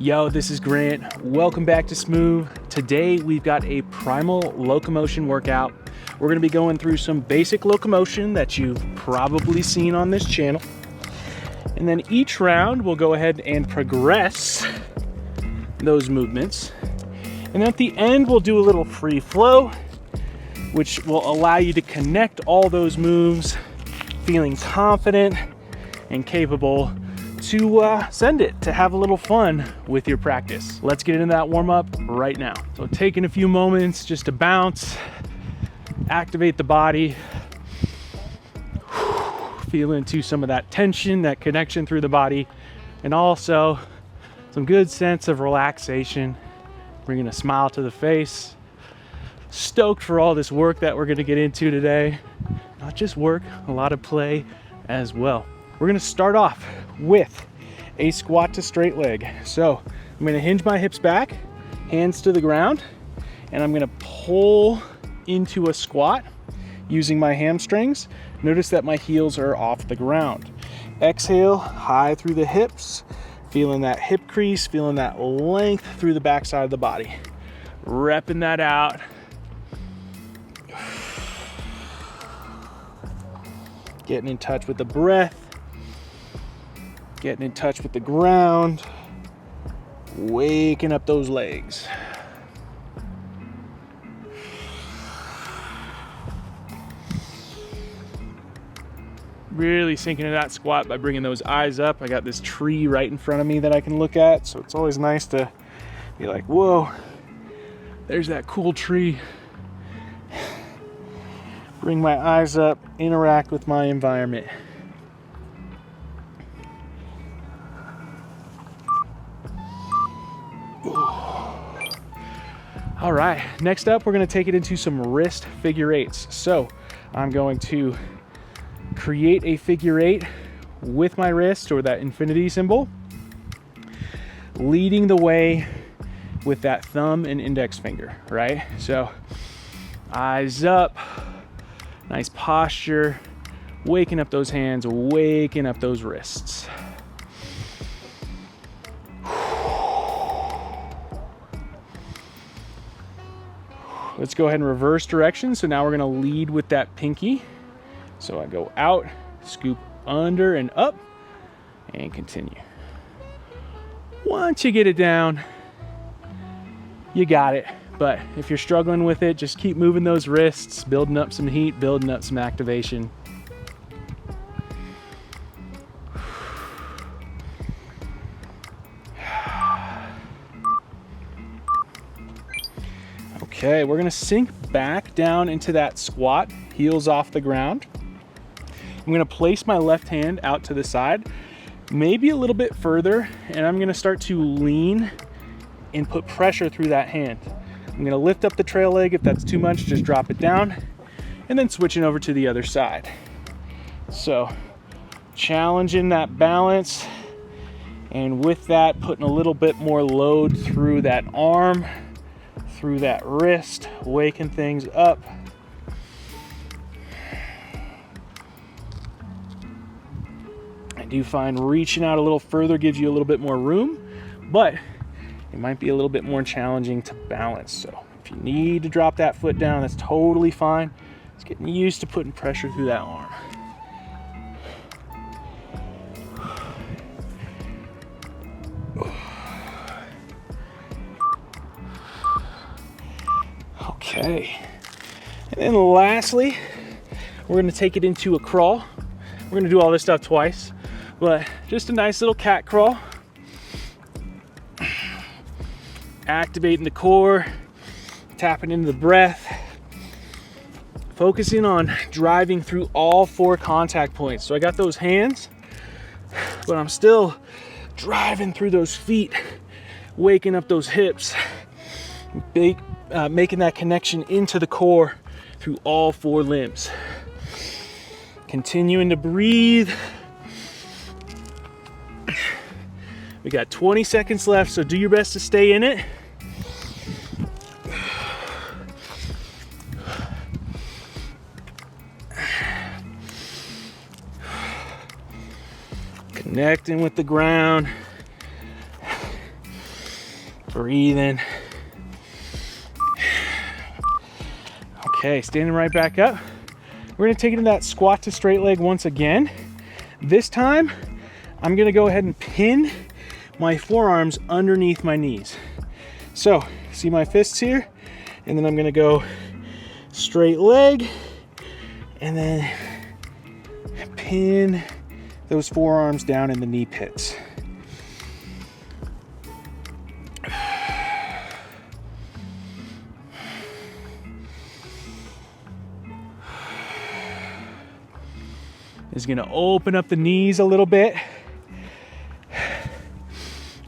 Yo, this is Grant. Welcome back to Smooth. Today we've got a Primal Locomotion workout. We're gonna be going through some basic locomotion that you've probably seen on this channel. And then each round we'll go ahead and progress those movements. And at the end we'll do a little free flow, which will allow you to connect all those moves, feeling confident and capable to send it, to have a little fun with your practice. Let's get into that warm up right now. So taking a few moments just to bounce, activate the body, feel into some of that tension, that connection through the body, and also some good sense of relaxation, bringing a smile to the face. Stoked for all this work that we're gonna get into today. Not just work, a lot of play as well. We're gonna start off with a squat to straight leg. So I'm gonna hinge my hips back, hands to the ground, and I'm gonna pull into a squat using my hamstrings. Notice that my heels are off the ground. Exhale, high through the hips, feeling that hip crease, feeling that length through the backside of the body. Repping that out. Getting in touch with the breath. Getting in touch with the ground, waking up those legs. Really sinking into that squat by bringing those eyes up. I got this tree right in front of me that I can look at, so it's always nice to be like, whoa, there's that cool tree. Bring my eyes up, interact with my environment. All right, next up, we're gonna take it into some wrist figure eights. So I'm going to create a figure eight with my wrist, or that infinity symbol, leading the way with that thumb and index finger, right? So eyes up, nice posture, waking up those hands, waking up those wrists. Let's go ahead and reverse direction. So now we're gonna lead with that pinky. So I go out, scoop under and up, and continue. Once you get it down, you got it. But if you're struggling with it, just keep moving those wrists, building up some heat, building up some activation. Okay, we're gonna sink back down into that squat, heels off the ground. I'm gonna place my left hand out to the side, maybe a little bit further, and I'm gonna start to lean and put pressure through that hand. I'm gonna lift up the trail leg. If that's too much, just drop it down, and then switching over to the other side. So, challenging that balance, and with that, putting a little bit more load through that arm, through that wrist, waking things up. I do find reaching out a little further gives you a little bit more room, but it might be a little bit more challenging to balance. So if you need to drop that foot down, that's totally fine. It's getting used to putting pressure through that arm. Okay, and then lastly, we're gonna take it into a crawl. We're gonna do all this stuff twice, but just a nice little cat crawl. Activating the core, tapping into the breath, focusing on driving through all 4 contact points. So I got those hands, but I'm still driving through those feet, waking up those hips, making that connection into the core through all 4 limbs. Continuing to breathe. We got 20 seconds left, so do your best to stay in it. Connecting with the ground. Breathing. Okay, standing right back up. We're gonna take it into that squat to straight leg once again. This time, I'm gonna go ahead and pin my forearms underneath my knees. So, see my fists here? And then I'm gonna go straight leg, and then pin those forearms down in the knee pits. Is gonna open up the knees a little bit.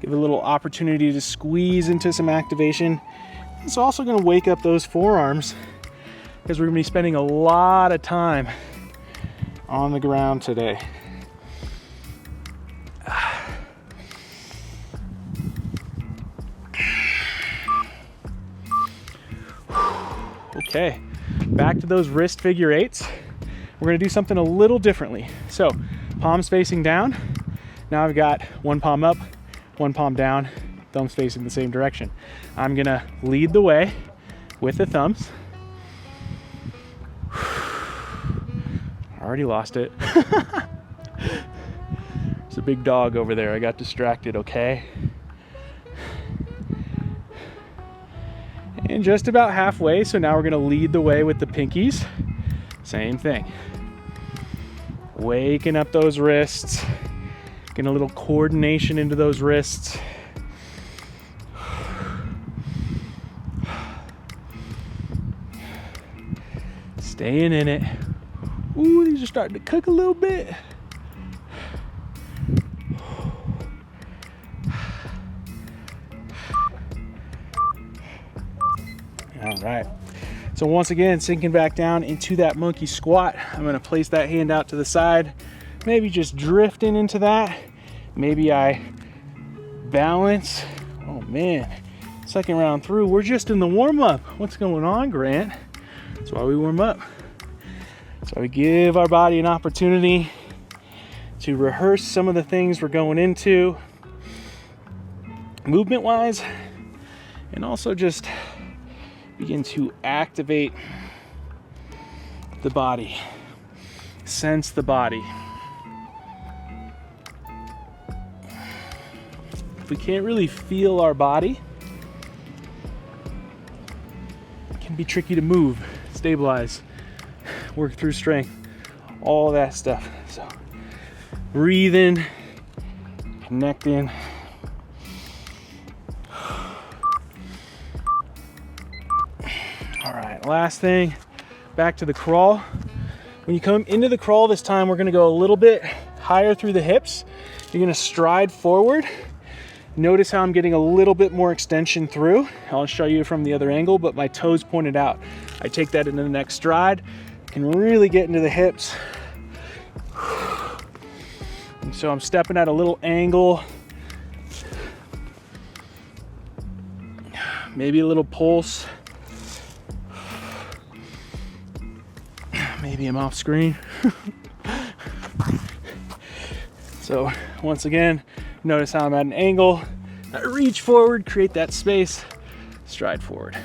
Give it a little opportunity to squeeze into some activation. It's also gonna wake up those forearms because we're gonna be spending a lot of time on the ground today. Okay, back to those wrist figure eights. We're gonna do something a little differently. So, palms facing down. Now I've got one palm up, one palm down, thumbs facing the same direction. I'm gonna lead the way with the thumbs. I already lost it. There's a big dog over there. I got distracted, okay? And just about halfway, so now we're gonna lead the way with the pinkies. Same thing. Waking up those wrists, getting a little coordination into those wrists. Staying in it. Ooh, these are starting to cook a little bit. All right. So once again, sinking back down into that monkey squat. I'm gonna place that hand out to the side, maybe just drifting into that. Maybe I balance. Oh man, second round through, we're just in the warm up. What's going on, Grant? That's why we warm up. So we give our body an opportunity to rehearse some of the things we're going into, movement wise, and also just begin to activate the body, sense the body. If we can't really feel our body, it can be tricky to move, stabilize, work through strength, all that stuff. So breathing, connecting. All right, last thing, back to the crawl. When you come into the crawl this time, we're gonna go a little bit higher through the hips. You're gonna stride forward. Notice how I'm getting a little bit more extension through. I'll show you from the other angle, but my toes pointed out. I take that into the next stride, can really get into the hips. And so I'm stepping at a little angle. Maybe a little pulse. Maybe I'm off screen. So once again, notice how I'm at an angle. I reach forward, create that space, stride forward.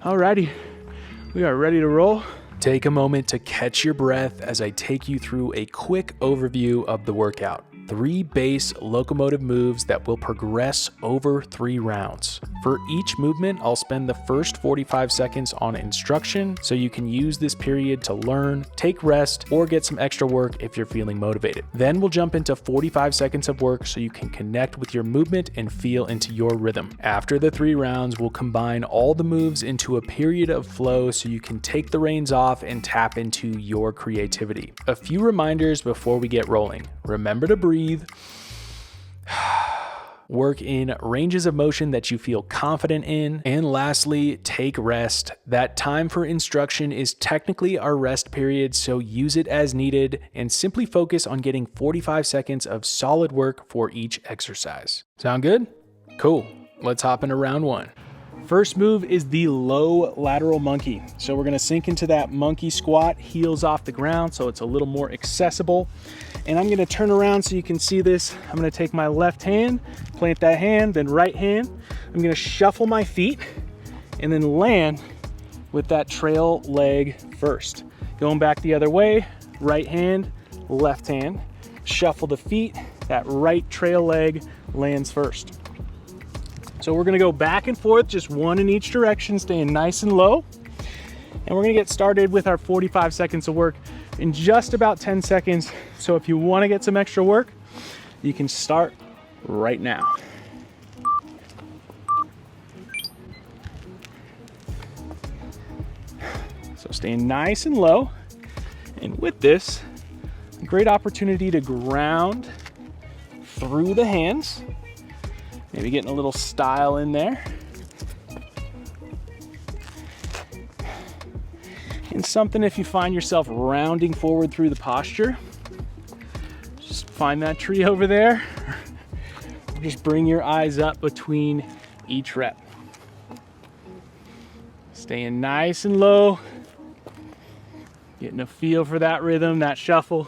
Alrighty, we are ready to roll. Take a moment to catch your breath as I take you through a quick overview of the workout. 3 base locomotive moves that will progress over 3 rounds. For each movement, I'll spend the first 45 seconds on instruction, so you can use this period to learn, take rest, or get some extra work if you're feeling motivated. Then we'll jump into 45 seconds of work so you can connect with your movement and feel into your rhythm. After the 3 rounds, we'll combine all the moves into a period of flow so you can take the reins off and tap into your creativity. A few reminders before we get rolling. Remember to breathe. Work in ranges of motion that you feel confident in. And lastly, take rest. That time for instruction is technically our rest period, so use it as needed and simply focus on getting 45 seconds of solid work for each exercise. Sound good? Cool. Let's hop into round one. First move is the low lateral monkey. So we're gonna sink into that monkey squat, heels off the ground, so it's a little more accessible. And I'm gonna turn around so you can see this. I'm gonna take my left hand, plant that hand, then right hand. I'm gonna shuffle my feet and then land with that trail leg first. Going back the other way, right hand, left hand. Shuffle the feet, that right trail leg lands first. So we're gonna go back and forth, just one in each direction, staying nice and low. And we're gonna get started with our 45 seconds of work in just about 10 seconds. So if you wanna get some extra work, you can start right now. So staying nice and low. And with this, a great opportunity to ground through the hands. Maybe getting a little style in there. And something if you find yourself rounding forward through the posture, just find that tree over there. Just bring your eyes up between each rep. Staying nice and low. Getting a feel for that rhythm, that shuffle.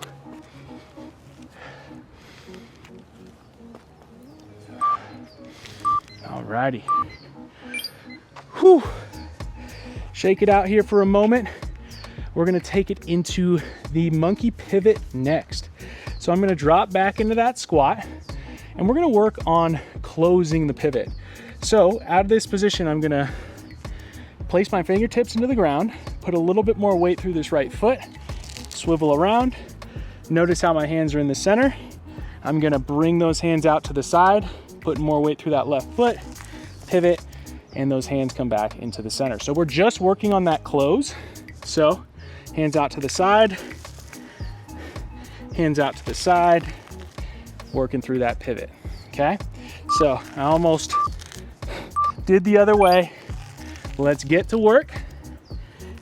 Alrighty. Whew. Shake it out here for a moment. We're gonna take it into the monkey pivot next. So I'm gonna drop back into that squat and we're gonna work on closing the pivot. So out of this position, I'm gonna place my fingertips into the ground, put a little bit more weight through this right foot, swivel around. Notice how my hands are in the center. I'm gonna bring those hands out to the side, put more weight through that left foot, pivot, and those hands come back into the center. So we're just working on that close. So hands out to the side, hands out to the side, working through that pivot, okay? So I almost did the other way. Let's get to work.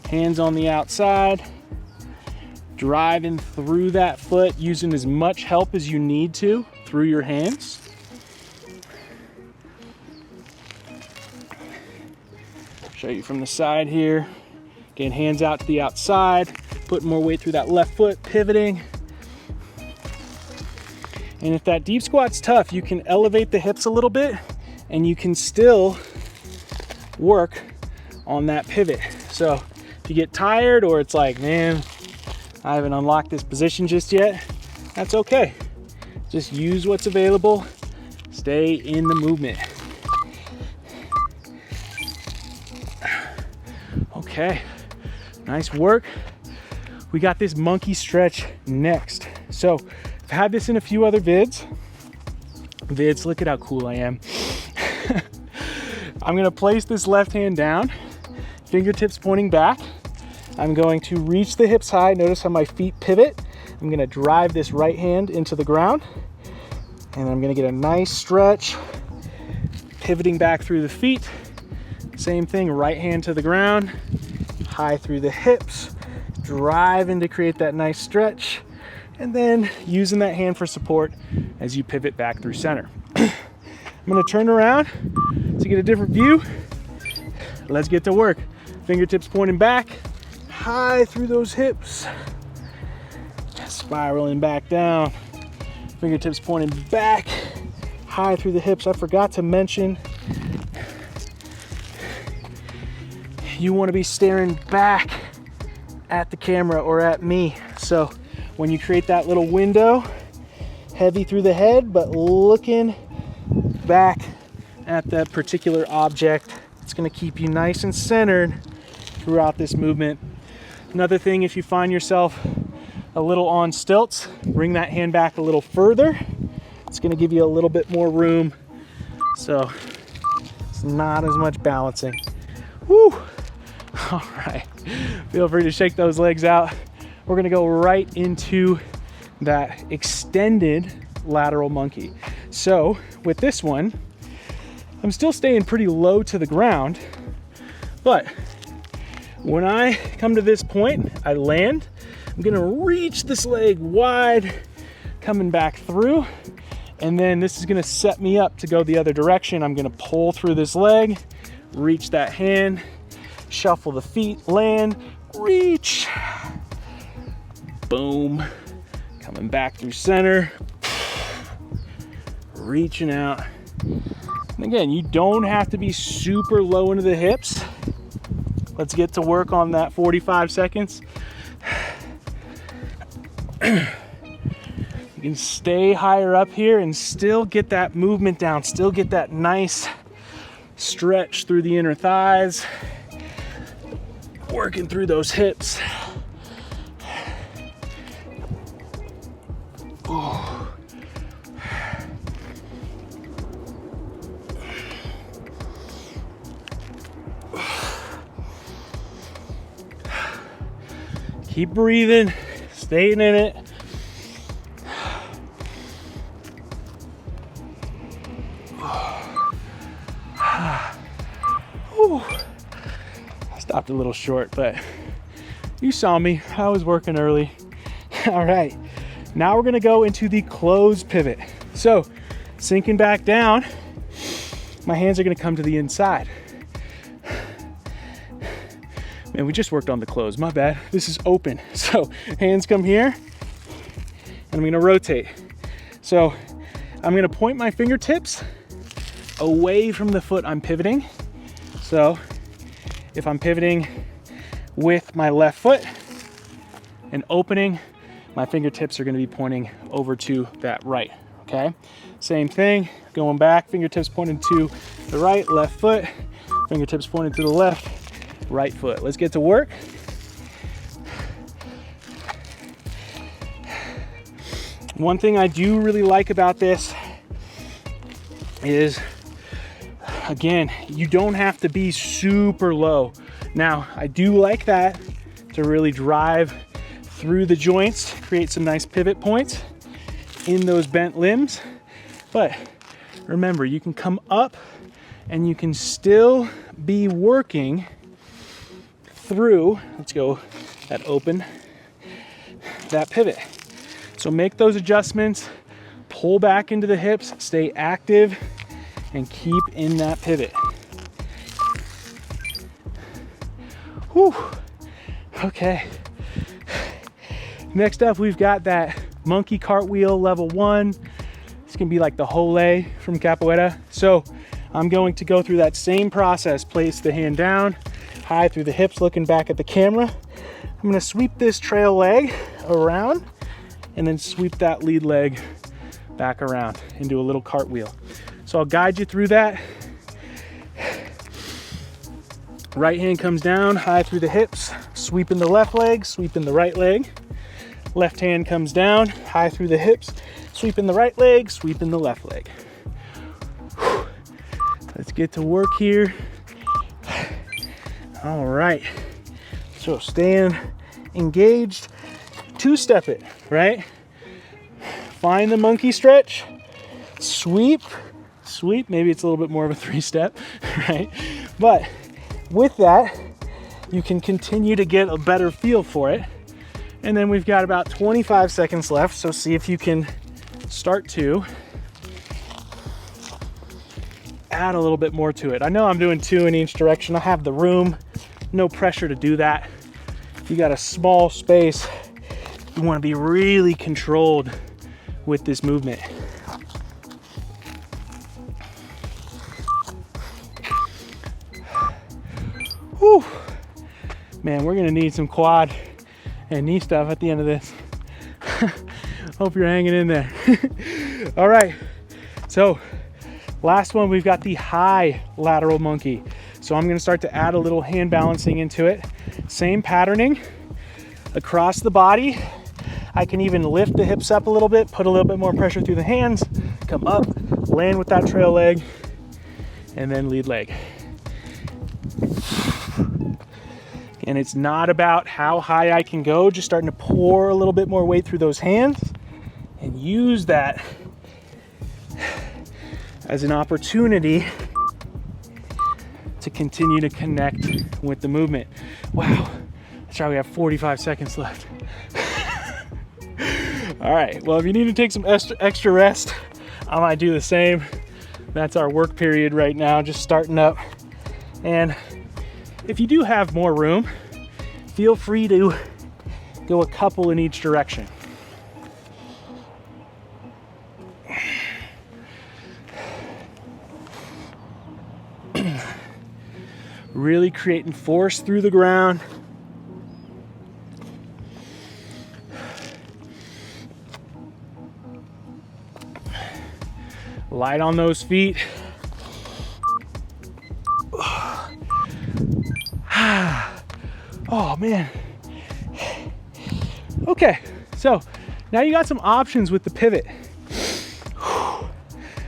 Hands on the outside, driving through that foot, using as much help as you need to through your hands. Show you from the side here. Again, hands out to the outside, putting more weight through that left foot, pivoting. And if that deep squat's tough, you can elevate the hips a little bit and you can still work on that pivot. So if you get tired or it's like, man, I haven't unlocked this position just yet, that's okay. Just use what's available, stay in the movement. Okay, nice work. We got this monkey stretch next. So I've had this in a few other vids. Look at how cool I am. I'm gonna place this left hand down, fingertips pointing back. I'm going to reach the hips high. Notice how my feet pivot. I'm gonna drive this right hand into the ground and I'm gonna get a nice stretch, pivoting back through the feet. Same thing, right hand to the ground, high through the hips, driving to create that nice stretch, and then using that hand for support as you pivot back through center. I'm gonna turn around to get a different view. Let's get to work. Fingertips pointing back, high through those hips, spiraling back down. Fingertips pointing back, high through the hips. I forgot to mention, you want to be staring back at the camera or at me. So when you create that little window, heavy through the head, but looking back at that particular object, it's going to keep you nice and centered throughout this movement. Another thing, if you find yourself a little on stilts, bring that hand back a little further. It's going to give you a little bit more room, so it's not as much balancing. Woo! All right, feel free to shake those legs out. We're gonna go right into that extended lateral monkey. So with this one, I'm still staying pretty low to the ground, but when I come to this point, I land, I'm gonna reach this leg wide, coming back through, and then this is gonna set me up to go the other direction. I'm gonna pull through this leg, reach that hand, shuffle the feet, land, reach, boom, coming back through center, reaching out. And again, you don't have to be super low into the hips. Let's get to work on that 45 seconds. You can stay higher up here and still get that movement down, still get that nice stretch through the inner thighs, working through those hips. Ooh. Keep breathing, staying in it. I stopped a little short, but you saw me. I was working early. All right, now we're gonna go into the close pivot. So sinking back down, my hands are gonna come to the inside. Man, we just worked on the close, my bad. This is open. So hands come here, and I'm gonna rotate. So I'm gonna point my fingertips away from the foot I'm pivoting. So if I'm pivoting with my left foot and opening, my fingertips are gonna be pointing over to that right, okay? Same thing, going back, fingertips pointing to the right, left foot, fingertips pointing to the left, right foot. Let's get to work. One thing I do really like about this is, again, you don't have to be super low. Now, I do like that to really drive through the joints, create some nice pivot points in those bent limbs. But remember, you can come up and you can still be working through, let's go that open, that pivot. So make those adjustments, pull back into the hips, stay active, and keep in that pivot. Whew. Okay. Next up, we've got that monkey cartwheel level 1. It's gonna be like the Hole from Capoeira. So I'm going to go through that same process, place the hand down, high through the hips, looking back at the camera. I'm gonna sweep this trail leg around and then sweep that lead leg back around into a little cartwheel. So I'll guide you through that. Right hand comes down, high through the hips, sweeping the left leg, sweeping the right leg. Left hand comes down, high through the hips, sweeping the right leg, sweeping the left leg. Let's get to work here. All right, so staying engaged, two-step it, right? Find the monkey stretch, sweep, sweep, maybe it's a little bit more of a three-step, right? But with that, you can continue to get a better feel for it. And then we've got about 25 seconds left, so see if you can start to add a little bit more to it. I know I'm doing 2 in each direction. I have the room, no pressure to do that. If you got a small space, you want to be really controlled with this movement. Whew. Man, we're gonna need some quad and knee stuff at the end of this. Hope you're hanging in there. All right, so last one, we've got the high lateral monkey. So I'm gonna start to add a little hand balancing into it. Same patterning across the body. I can even lift the hips up a little bit, put a little bit more pressure through the hands, come up, land with that trail leg, and then lead leg. And it's not about how high I can go, just starting to pour a little bit more weight through those hands and use that as an opportunity to continue to connect with the movement. Wow, that's right, we have 45 seconds left. All right, well, if you need to take some extra rest, I might do the same. That's our work period right now, just starting up. And if you do have more room, feel free to go a couple in each direction. Really creating force through the ground. Light on those feet. Oh man. Okay, so now you got some options with the pivot.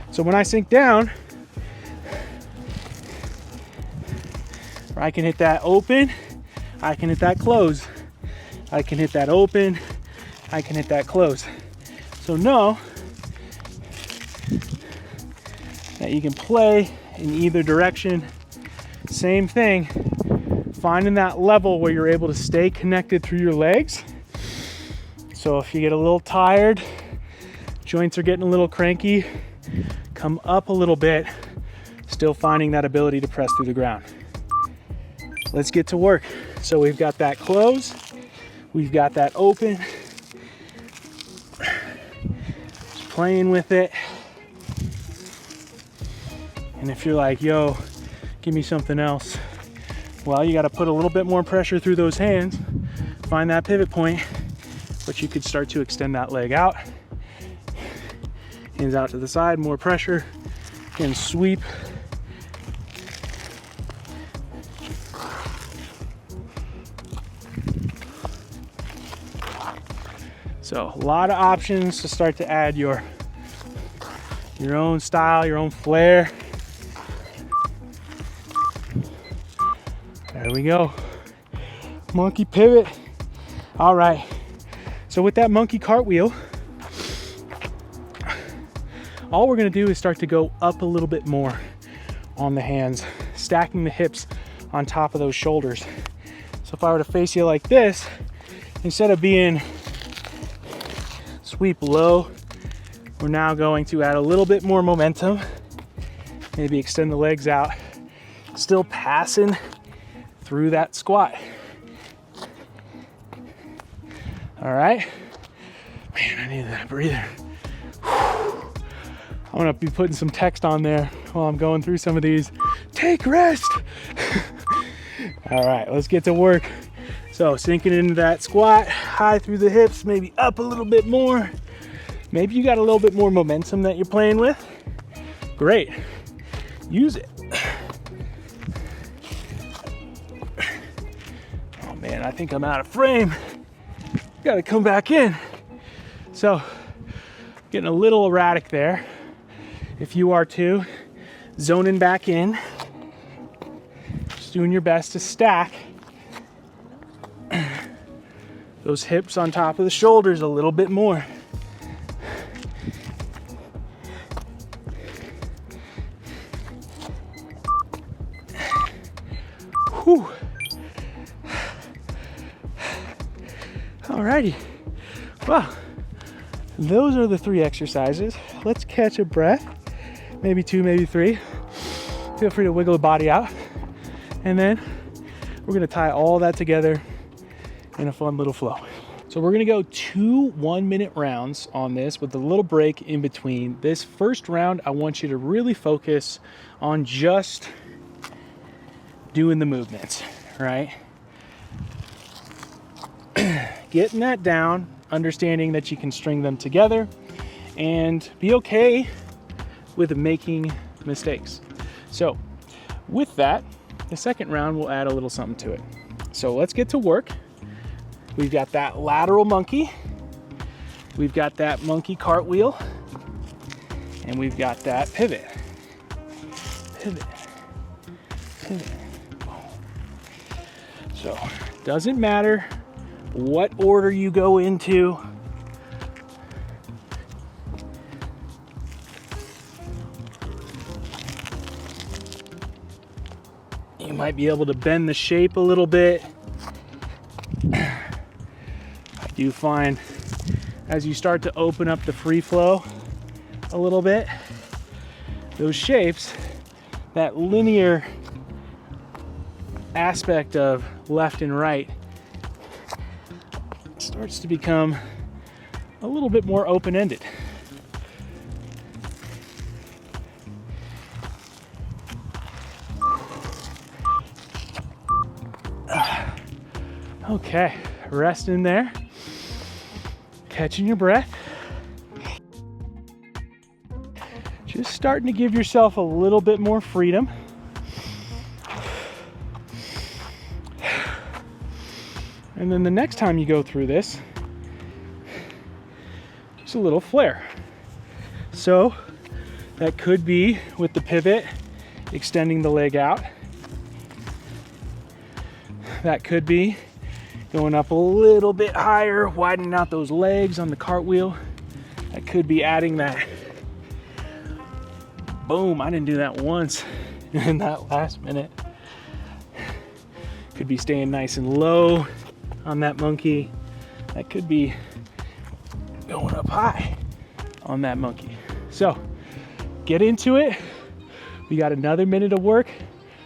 So when I sink down, I can hit that open, I can hit that close, I can hit that open, I can hit that close. So know that you can play in either direction. Same thing, finding that level where you're able to stay connected through your legs. So if you get a little tired, joints are getting a little cranky, come up a little bit, still finding that ability to press through the ground. Let's get to work. So we've got that close, we've got that open, just playing with it. And if you're like, yo, give me something else, well, you got to put a little bit more pressure through those hands, find that pivot point, but you could start to extend that leg out, hands out to the side, more pressure, and sweep. So a lot of options to start to add your own style, your own flair. There we go. Monkey pivot. All right. So with that monkey cartwheel, all we're gonna do is start to go up a little bit more on the hands, stacking the hips on top of those shoulders. So if I were to face you like this, instead of being sweep low, we're now going to add a little bit more momentum, maybe extend the legs out, still passing through that squat. All right, man, I need that breather. I'm gonna be putting some text on there while I'm going through some of these. Take rest. All right, let's get to work. So sinking into that squat, high through the hips, maybe up a little bit more. Maybe you got a little bit more momentum that you're playing with. Great, use it. Oh man, I think I'm out of frame. Gotta come back in. So, getting a little erratic there. If you are too, zoning back in. Just doing your best to stack those hips on top of the shoulders a little bit more. Whew. Alrighty. Well, those are the 3 exercises. Let's catch a breath. Maybe 2, maybe 3. Feel free to wiggle the body out. And then we're gonna tie all that together in a fun little flow. So we're gonna go 2 1-minute rounds on this with a little break in between. This first round, I want you to really focus on just doing the movements, right? Getting that down, understanding that you can string them together, and be okay with making mistakes. So with that, the second round, we'll add a little something to it. So let's get to work. We've got that lateral monkey, we've got that monkey cartwheel, and we've got that pivot. Pivot, pivot. So doesn't matter what order you go into. Might be able to bend the shape a little bit. I do find as you start to open up the free flow a little bit, those shapes, that linear aspect of left and right starts to become a little bit more open-ended. Okay, rest in there, catching your breath. Just starting to give yourself a little bit more freedom. And then the next time you go through this, just a little flare. So that could be with the pivot, extending the leg out. That could be going up a little bit higher, widening out those legs on the cartwheel. That could be adding that. Boom, I didn't do that once in that last minute. Could be staying nice and low on that monkey. That could be going up high on that monkey. So get into it. We got another minute of work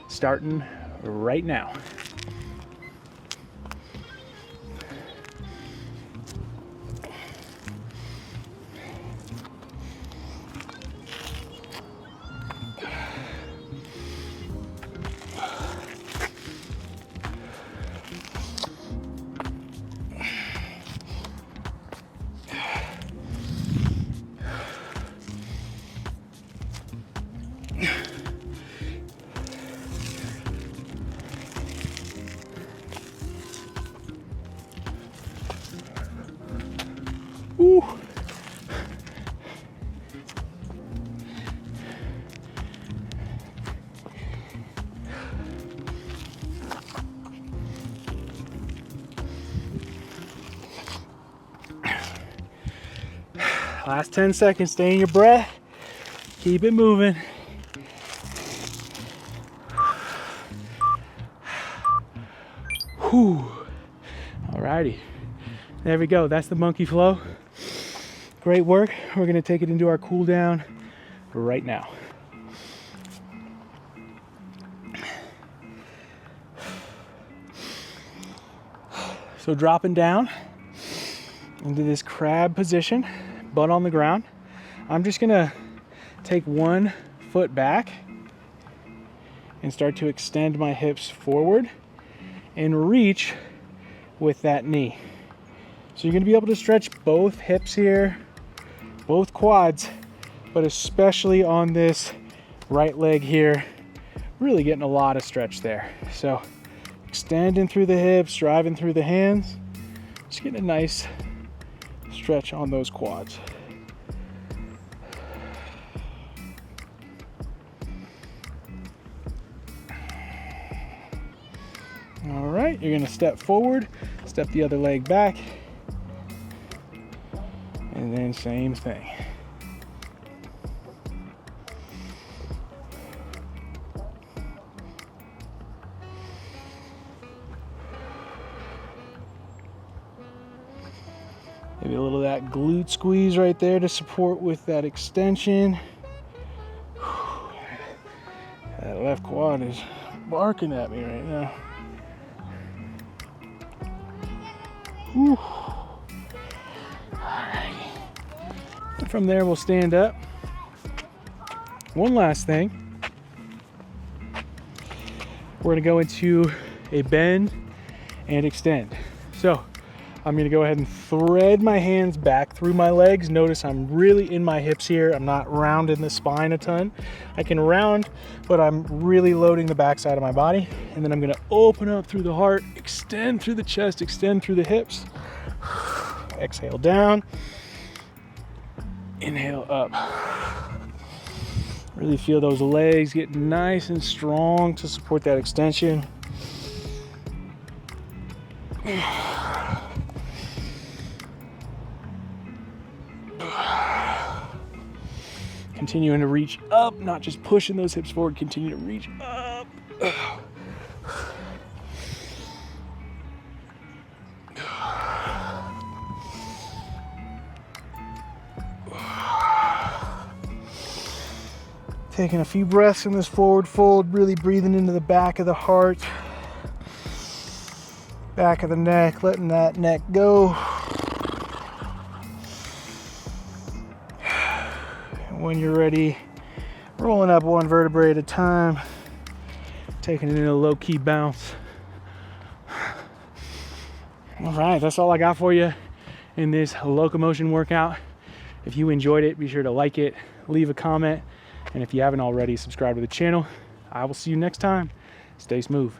starting right now. Woo. Last 10 seconds, stay in your breath. Keep it moving. Whew. Alrighty. There we go. That's the monkey flow. Great work. We're going to take it into our cool down right now. So dropping down into this crab position, butt on the ground. I'm just going to take one foot back and start to extend my hips forward and reach with that knee. So you're going to be able to stretch both hips here, both quads, but especially on this right leg here, really getting a lot of stretch there. So extending through the hips, driving through the hands, just getting a nice stretch on those quads. All right, you're gonna step forward, step the other leg back, and then same thing. Maybe a little of that glute squeeze right there to support with that extension. That left quad is barking at me right now. Whew. Alrighty. From there, we'll stand up. One last thing. We're gonna go into a bend and extend. So I'm gonna go ahead and thread my hands back through my legs. Notice I'm really in my hips here. I'm not rounding the spine a ton. I can round, but I'm really loading the backside of my body. And then I'm gonna open up through the heart, extend through the chest, extend through the hips. Exhale down, inhale up. Really feel those legs get nice and strong to support that extension. Continuing to reach up, not just pushing those hips forward, continue to reach up. Taking a few breaths in this forward fold, really breathing into the back of the heart, back of the neck, letting that neck go. When you're ready, rolling up one vertebrae at a time, taking it in a low-key bounce. All right, that's all I got for you in this locomotion workout. If you enjoyed it, be sure to like it, leave a comment, and if you haven't already, subscribe to the channel. I will see you next time. Stay smooth.